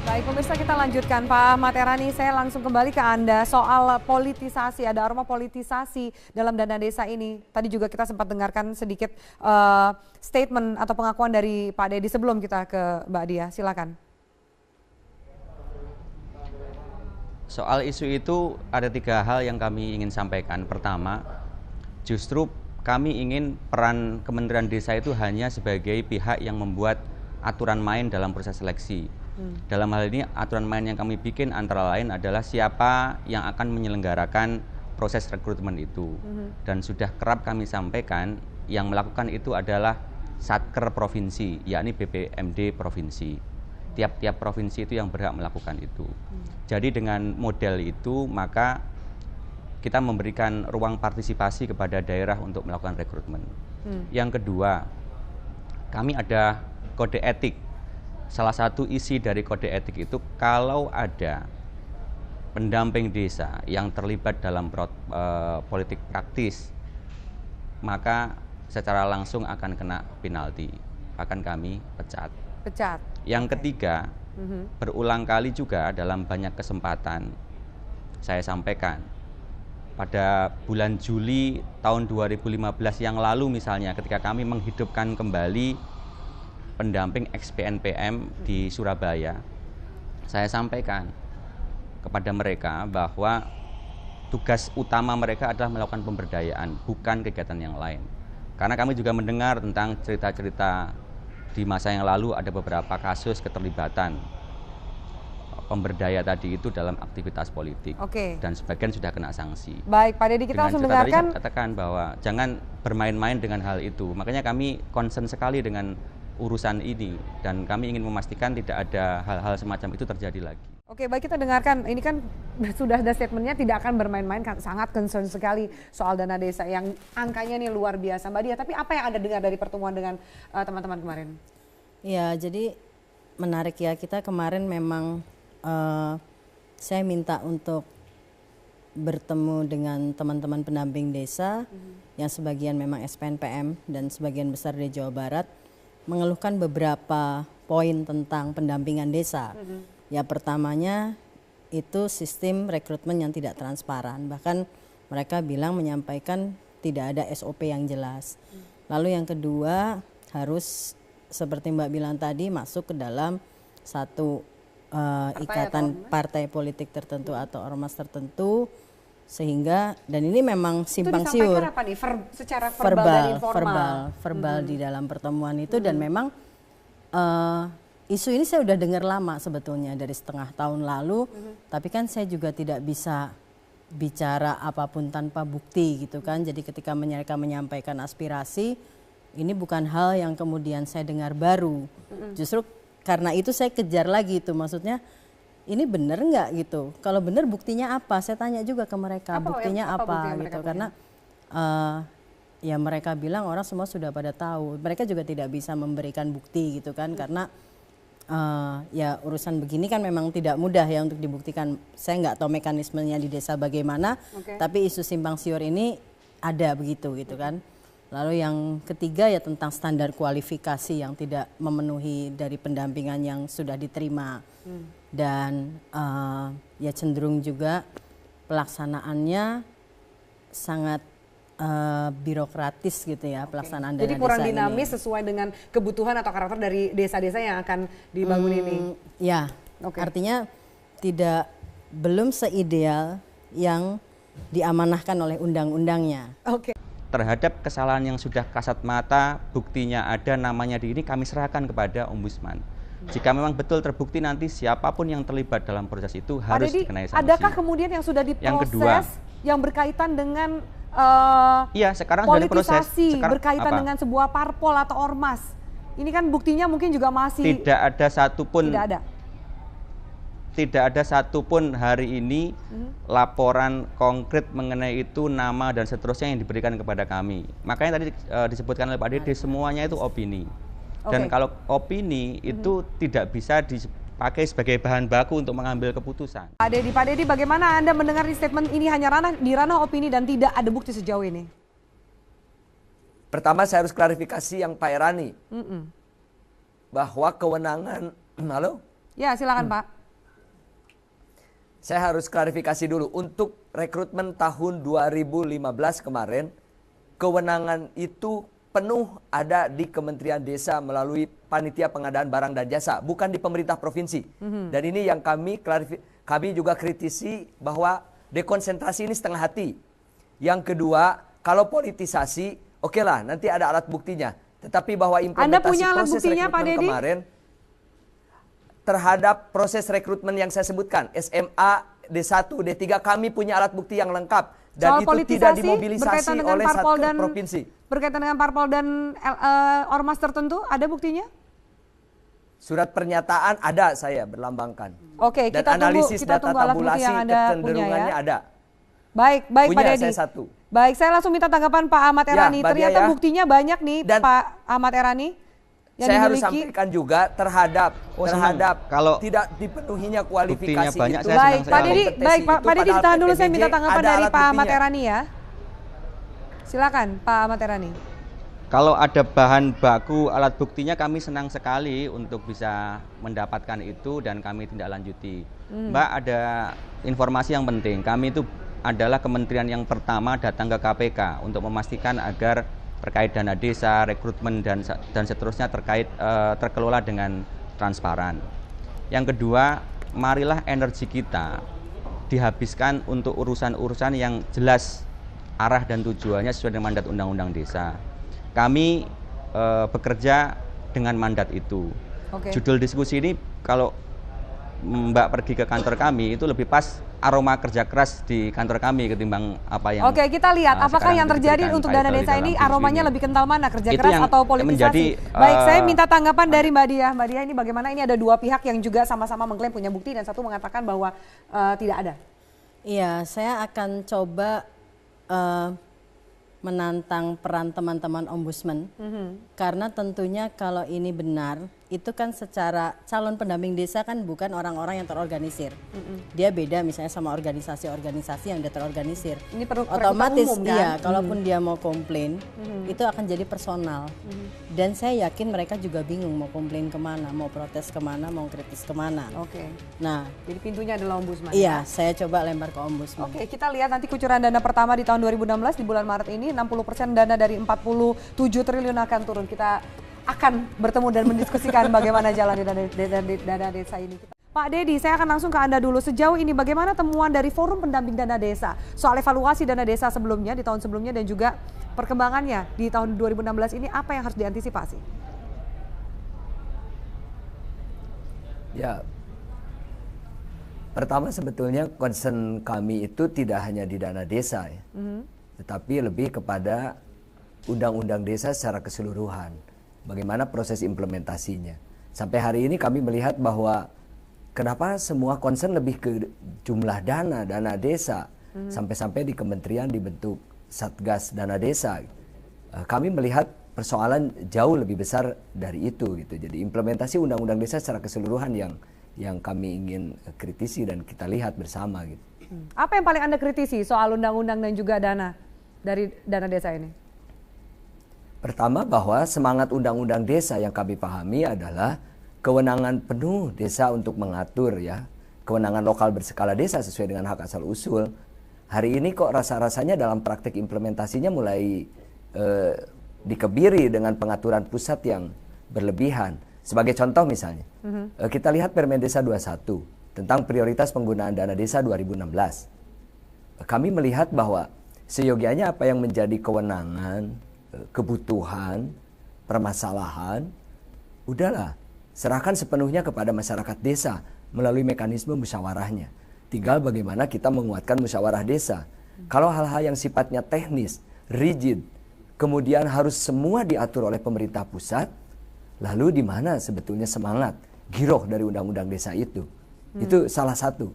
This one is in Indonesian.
Baik pemirsa, kita lanjutkan. Pak Ahmad Erani, saya langsung kembali ke Anda soal politisasi, ada aroma politisasi dalam dana desa ini. Tadi juga kita sempat dengarkan sedikit statement atau pengakuan dari Pak Dedi sebelum kita ke Mbak Dia, silakan. Soal isu itu ada 3 hal yang kami ingin sampaikan. Pertama, justru kami ingin peran Kementerian Desa itu hanya sebagai pihak yang membuat aturan main dalam proses seleksi. Dalam hal ini aturan main yang kami bikin antara lain adalah siapa yang akan menyelenggarakan proses rekrutmen itu. Dan sudah kerap kami sampaikan yang melakukan itu adalah Satker provinsi, yakni BPMD provinsi. Tiap-tiap provinsi itu yang berhak melakukan itu. Jadi dengan model itu maka kita memberikan ruang partisipasi kepada daerah untuk melakukan rekrutmen. Yang kedua, kami ada kode etik. Salah satu isi dari kode etik itu kalau ada pendamping desa yang terlibat dalam politik praktis, maka secara langsung akan kena penalti, akan kami pecat. Yang ketiga, berulang kali juga dalam banyak kesempatan saya sampaikan, pada bulan Juli tahun 2015 yang lalu misalnya ketika kami menghidupkan kembali pendamping ex-PNPM di Surabaya, saya sampaikan kepada mereka bahwa tugas utama mereka adalah melakukan pemberdayaan, bukan kegiatan yang lain. Karena kami juga mendengar tentang cerita-cerita di masa yang lalu ada beberapa kasus keterlibatan pemberdaya tadi itu dalam aktivitas politik. Dan sebagian sudah kena sanksi. Baik, Pak Dedi, kita langsung dengarkan. Saya katakan bahwa jangan bermain-main dengan hal itu. Makanya kami concern sekali dengan urusan ini dan kami ingin memastikan tidak ada hal-hal semacam itu terjadi lagi. Oke, baik, kita dengarkan. Ini kan sudah ada statementnya tidak akan bermain-main, sangat concern sekali soal dana desa yang angkanya ini luar biasa. Mbak Dia, tapi apa yang Anda dengar dari pertemuan dengan teman-teman kemarin? Ya, jadi menarik ya, kita kemarin memang saya minta untuk bertemu dengan teman-teman pendamping desa yang sebagian memang SPNPM dan sebagian besar di Jawa Barat, mengeluhkan beberapa poin tentang pendampingan desa. Ya, pertamanya itu sistem rekrutmen yang tidak transparan. Bahkan mereka bilang menyampaikan tidak ada SOP yang jelas. Lalu yang kedua, harus seperti Mbak bilang tadi masuk ke dalam satu ikatan partai politik tertentu atau ormas tertentu, sehingga dan ini memang simpang siur. Itu apa nih? Secara verbal dan informal. Verbal di dalam pertemuan itu dan memang isu ini saya udah dengar lama sebetulnya dari setengah tahun lalu, tapi kan saya juga tidak bisa bicara apapun tanpa bukti gitu kan. Jadi ketika mereka menyampaikan aspirasi, ini bukan hal yang kemudian saya dengar baru. Justru karena itu saya kejar lagi itu, maksudnya ini benar nggak gitu? Kalau benar buktinya apa? Saya tanya juga ke mereka, buktinya apa gitu? Karena ya mereka bilang orang semua sudah pada tahu. Mereka juga tidak bisa memberikan bukti gitu kan, karena ya urusan begini kan memang tidak mudah ya untuk dibuktikan. Saya nggak tahu mekanismenya di desa bagaimana, tapi isu simpang siur ini ada begitu gitu kan. Lalu yang ketiga ya tentang standar kualifikasi yang tidak memenuhi dari pendampingan yang sudah diterima. Dan ya cenderung juga pelaksanaannya sangat birokratis gitu ya, pelaksanaan dana desa ini. Jadi kurang dinamis sesuai dengan kebutuhan atau karakter dari desa-desa yang akan dibangun ini. Ya, artinya belum seideal yang diamanahkan oleh undang-undangnya. Terhadap kesalahan yang sudah kasat mata, buktinya ada, namanya di ini kami serahkan kepada Ombudsman. Jika memang betul terbukti nanti siapapun yang terlibat dalam proses itu harus dikenai sanksi. Adakah kemudian yang sudah diproses yang kedua, yang berkaitan dengan sekarang politisasi, berkaitan dengan sebuah parpol atau ormas? Ini kan buktinya mungkin juga masih tidak ada satupun. Tidak ada satupun hari ini laporan konkret mengenai itu, nama dan seterusnya yang diberikan kepada kami. Makanya tadi disebutkan oleh Pak Dede, semuanya itu opini. Dan kalau opini itu tidak bisa dipakai sebagai bahan baku untuk mengambil keputusan. Pak Dedi, bagaimana Anda mendengar statement ini hanya di ranah opini dan tidak ada bukti sejauh ini? Pertama saya harus klarifikasi yang Pak Erani. Bahwa kewenangan, Ya, silakan Pak. Saya harus klarifikasi dulu. Untuk rekrutmen tahun 2015 kemarin, kewenangan itu penuh ada di Kementerian Desa melalui Panitia Pengadaan Barang dan Jasa, bukan di pemerintah provinsi. Dan ini yang kami juga kritisi bahwa dekonsentrasi ini setengah hati. Yang kedua, kalau politisasi, oke lah, nanti ada alat buktinya. Tetapi bahwa implementasi Anda punya alat proses buktinya, Pak rekrutmen Dedi? kemarin terhadap proses rekrutmen yang saya sebutkan, SMA, D1, D3, kami punya alat bukti yang lengkap. Dan Soal itu tidak politisasi dimobilisasi oleh Parpol Satker dan Provinsi. berkaitan dengan Parpol dan ormas tertentu, ada buktinya? Surat pernyataan ada saya berlambangkan. Oke, Dan kita analisis tunggu data alat bukti tabulasi yang Anda punya kecenderungannya ya. ada. Baik Pak Punya Dedi. saya satu. Baik, saya langsung minta tanggapan Pak Ahmad Ya, Erani. Mbak Ternyata Dia ya. buktinya banyak nih Dan Pak Ahmad Erani yang saya harus dimiliki. sampaikan juga terhadap Kalau tidak dipenuhinya kualifikasi buktinya banyak, itu. saya Baik, senang Pak sekali. Dedi, Kompetensi baik itu Pak Dedi padahal ditahan dulu, saya minta PPBJ tanggapan ada dari alat Pak Ahmad buktinya. Erani ya. Silakan Pak Ahmad Erani. Kalau ada bahan baku alat buktinya kami senang sekali untuk bisa mendapatkan itu dan kami tindak lanjuti. Mbak, ada informasi yang penting. Kami itu adalah kementerian yang pertama datang ke KPK untuk memastikan agar terkait dana desa, rekrutmen dan seterusnya terkelola dengan transparan. Yang kedua, marilah energi kita dihabiskan untuk urusan-urusan yang jelas arah dan tujuannya sesuai dengan mandat Undang-Undang Desa. Kami bekerja dengan mandat itu. Oke. Judul diskusi ini kalau Mbak pergi ke kantor kami itu lebih pas aroma kerja keras di kantor kami ketimbang apa yang Oke, kita lihat apakah sekarang yang terjadi diberikan untuk title dana di desa dalam ini isu aromanya ini. lebih kental mana, kerja Itu keras yang atau politisasi? menjadi, Baik, saya minta tanggapan dari Mbak Dia. Mbak Dia, ini bagaimana, ini ada dua pihak yang juga sama-sama mengklaim punya bukti dan satu mengatakan bahwa tidak ada. Iya, saya akan coba menantang peran teman-teman ombudsman. Karena tentunya kalau ini benar, itu kan secara calon pendamping desa kan bukan orang-orang yang terorganisir. Dia beda misalnya sama organisasi-organisasi yang udah terorganisir. Ini perlu Otomatis umum, kan? iya, kalaupun dia mau komplain, itu akan jadi personal. Dan saya yakin mereka juga bingung mau komplain kemana, mau protes kemana, mau kritis kemana. Oke. Nah, Jadi pintunya adalah ombudsman. iya, saya coba lempar ke ombudsman. Oke, kita lihat nanti kucuran dana pertama di tahun 2016 di bulan Maret ini 60% dana dari 47 triliun akan turun. Kita akan bertemu dan mendiskusikan bagaimana jalan di dana desa ini. Pak Dedi, saya akan langsung ke Anda dulu. Sejauh ini bagaimana temuan dari Forum Pendamping Dana Desa soal evaluasi dana desa sebelumnya di tahun sebelumnya dan juga perkembangannya di tahun 2016 ini, apa yang harus diantisipasi? Ya, pertama sebetulnya concern kami itu tidak hanya di dana desa ya, tetapi lebih kepada undang-undang desa secara keseluruhan. Bagaimana proses implementasinya. Sampai hari ini kami melihat bahwa kenapa semua concern lebih ke jumlah dana desa, sampai-sampai di kementerian dibentuk Satgas Dana Desa. Kami melihat persoalan jauh lebih besar dari itu gitu. Jadi implementasi undang-undang desa secara keseluruhan yang kami ingin kritisi dan kita lihat bersama gitu. Apa yang paling Anda kritisi soal undang-undang dan juga dana dari dana desa ini? Pertama, bahwa semangat undang-undang desa yang kami pahami adalah kewenangan penuh desa untuk mengatur ya, kewenangan lokal berskala desa sesuai dengan hak asal usul. Hari ini kok rasa-rasanya dalam praktek implementasinya mulai dikebiri dengan pengaturan pusat yang berlebihan. Sebagai contoh misalnya, kita lihat Permen Desa 21 tentang prioritas penggunaan dana desa 2016. Kami melihat bahwa seyogianya apa yang menjadi kewenangan, kebutuhan, permasalahan, udahlah, serahkan sepenuhnya kepada masyarakat desa melalui mekanisme musyawarahnya. Tinggal bagaimana kita menguatkan musyawarah desa. Kalau hal-hal yang sifatnya teknis, rigid, kemudian harus semua diatur oleh pemerintah pusat, lalu di mana sebetulnya semangat, giroh dari undang-undang desa itu? Itu salah satu.